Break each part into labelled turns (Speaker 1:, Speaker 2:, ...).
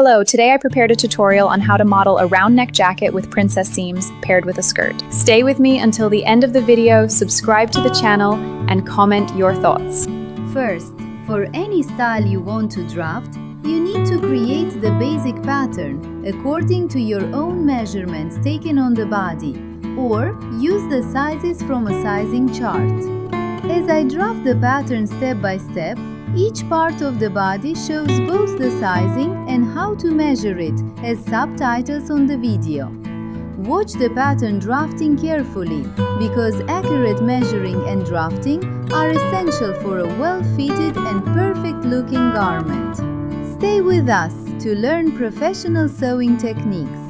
Speaker 1: Hello, today I prepared a tutorial on how to model a round neck jacket with princess seams paired with a skirt. Stay with me until the end of the video, subscribe to the channel, and comment your thoughts.
Speaker 2: First, for any style you want to draft, you need to create the basic pattern according to your own measurements taken on the body, or use the sizes from a sizing chart. As I draft the pattern step by step, each part of the body shows both the sizing and how to measure it as subtitles on the video. Watch the pattern drafting carefully because accurate measuring and drafting are essential for a well-fitted and perfect-looking garment. Stay with us to learn professional sewing techniques.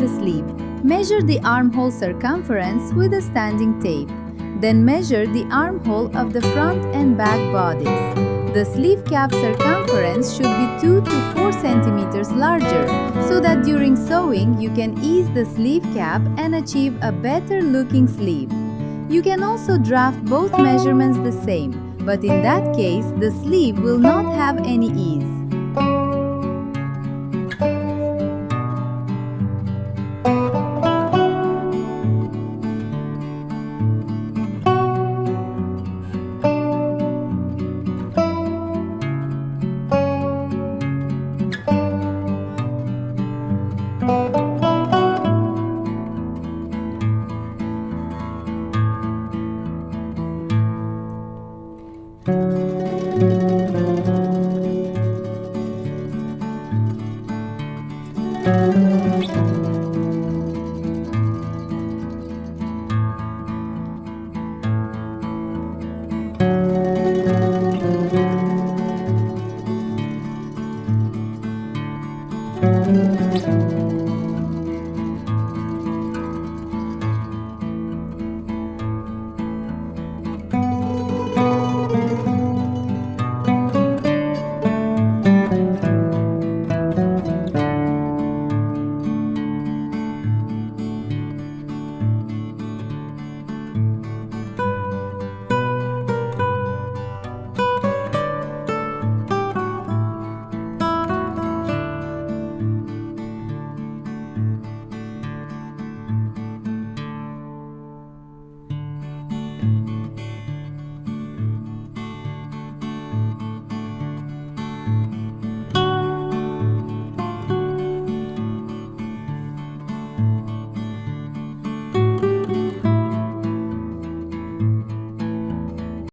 Speaker 2: the sleeve. Measure the armhole circumference with a standing tape. Then measure the armhole of the front and back bodice. The sleeve cap circumference should be 2 to 4 centimeters larger, so that during sewing you can ease the sleeve cap and achieve a better looking sleeve. You can also draft both measurements the same, but in that case the sleeve will not have any ease.